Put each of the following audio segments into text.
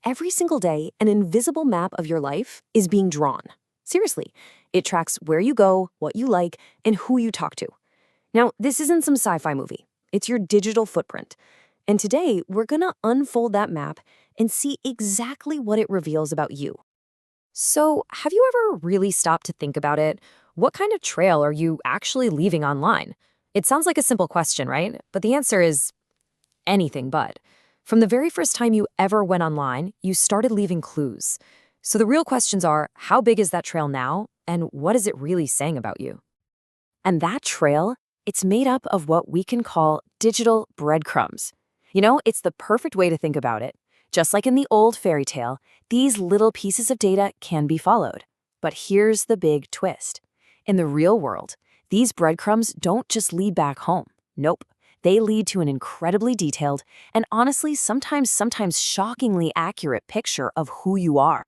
Every single day, an invisible map of your life is being drawn. Seriously, it tracks where you go, what you like, and who you talk to. Now, this isn't some sci-fi movie. It's your digital footprint. And today, we're gonna unfold that map and see exactly what it reveals about you. So, have you ever really stopped to think about it? What kind of trail are you actually leaving online? It sounds like a simple question, right? But the answer is anything but. From the very first time you ever went online, you started leaving clues. So the real questions are, how big is that trail now? And what is it really saying about you? And that trail, it's made up of what we can call digital breadcrumbs. It's the perfect way to think about it. Just like in the old fairy tale, these little pieces of data can be followed. But here's the big twist. In the real world, these breadcrumbs don't just lead back home. Nope. They lead to an incredibly detailed and honestly sometimes shockingly accurate picture of who you are.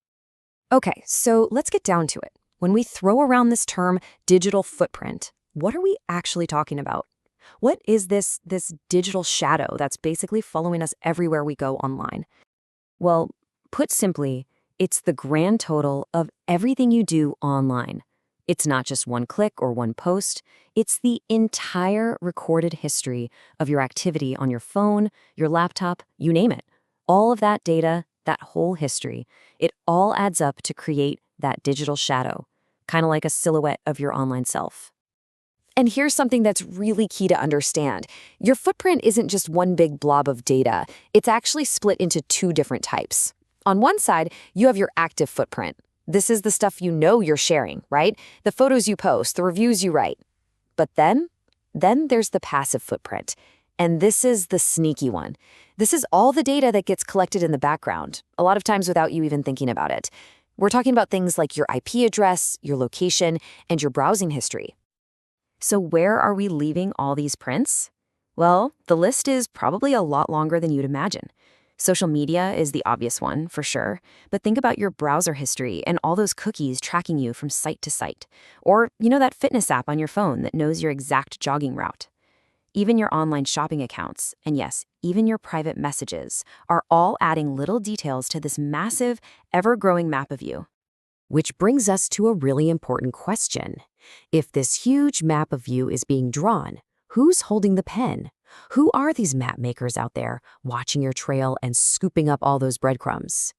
Okay, so let's get down to it. When we throw around this term digital footprint, what are we actually talking about? What is this digital shadow that's basically following us everywhere we go online? Well, put simply, it's the grand total of everything you do online. It's not just one click or one post. It's the entire recorded history of your activity on your phone, your laptop, you name it. All of that data, that whole history, it all adds up to create that digital shadow, kind of like a silhouette of your online self. And here's something that's really key to understand. Your footprint isn't just one big blob of data. It's actually split into two different types. On one side, you have your active footprint. This is the stuff you're sharing, right? The photos you post, the reviews you write. But then there's the passive footprint. And this is the sneaky one. This is all the data that gets collected in the background, a lot of times without you even thinking about it. We're talking about things like your IP address, your location, and your browsing history. So where are we leaving all these prints? Well, the list is probably a lot longer than you'd imagine. Social media is the obvious one, for sure, but think about your browser history and all those cookies tracking you from site to site. Or, that fitness app on your phone that knows your exact jogging route. Even your online shopping accounts, and yes, even your private messages, are all adding little details to this massive, ever-growing map of you. Which brings us to a really important question. If this huge map of you is being drawn, who's holding the pen? Who are these map makers out there watching your trail and scooping up all those breadcrumbs?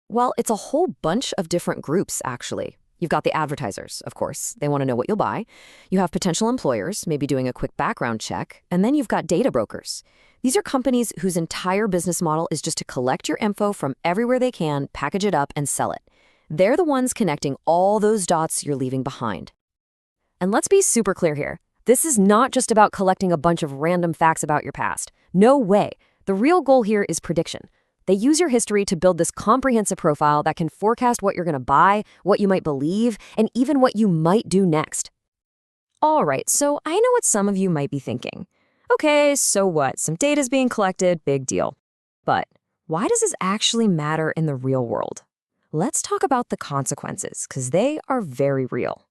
Well, it's a whole bunch of different groups, actually. You've got the advertisers, of course. They want to know what you'll buy. You have potential employers, maybe doing a quick background check. And then you've got data brokers. These are companies whose entire business model is just to collect your info from everywhere they can, package it up, and sell it. They're the ones connecting all those dots you're leaving behind. And let's be super clear here. This is not just about collecting a bunch of random facts about your past. No way. The real goal here is prediction. They use your history to build this comprehensive profile that can forecast what you're going to buy, what you might believe, and even what you might do next. All right, so I know what some of you might be thinking. Okay, so what? Some data's being collected, big deal. But why does this actually matter in the real world? Let's talk about the consequences, because they are very real.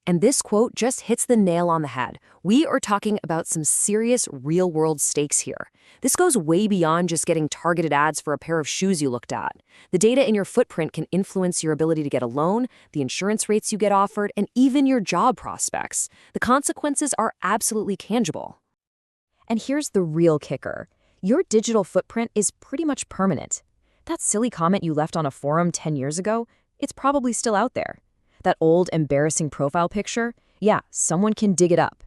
And this quote just hits the nail on the head. We are talking about some serious real-world stakes here. This goes way beyond just getting targeted ads for a pair of shoes you looked at. The data in your footprint can influence your ability to get a loan, the insurance rates you get offered, and even your job prospects. The consequences are absolutely tangible. And here's the real kicker. Your digital footprint is pretty much permanent. That silly comment you left on a forum 10 years ago, it's probably still out there. That old, embarrassing profile picture? Yeah, someone can dig it up.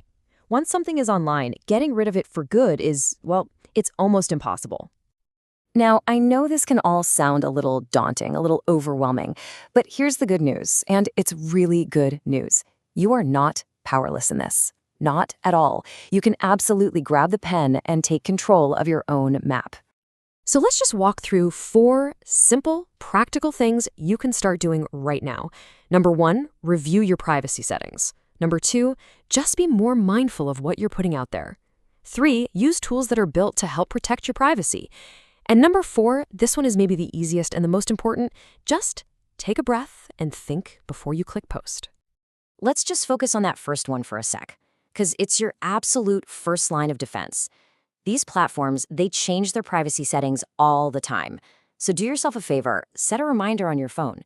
Once something is online, getting rid of it for good is, well, it's almost impossible. Now, I know this can all sound a little daunting, a little overwhelming, but here's the good news, and it's really good news. You are not powerless in this. Not at all. You can absolutely grab the pen and take control of your own map. So let's just walk through 4 simple, practical things you can start doing right now. Number 1, review your privacy settings. Number 2, just be more mindful of what you're putting out there. 3, use tools that are built to help protect your privacy. And number 4, this one is maybe the easiest and the most important, just take a breath and think before you click post. Let's just focus on that first one for a sec, because it's your absolute first line of defense. These platforms, they change their privacy settings all the time. So do yourself a favor, set a reminder on your phone.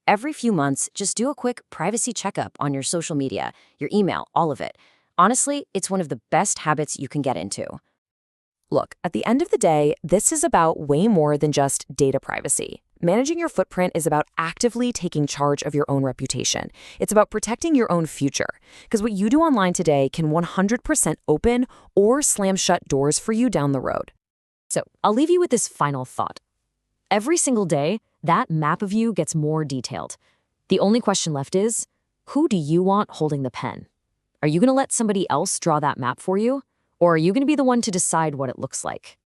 Every few months, just do a quick privacy checkup on your social media, your email, all of it. Honestly, it's one of the best habits you can get into. Look, at the end of the day, this is about way more than just data privacy. Managing your footprint is about actively taking charge of your own reputation. It's about protecting your own future. Because what you do online today can 100% open or slam shut doors for you down the road. So I'll leave you with this final thought. Every single day, that map of you gets more detailed. The only question left is, who do you want holding the pen? Are you going to let somebody else draw that map for you? Or are you going to be the one to decide what it looks like?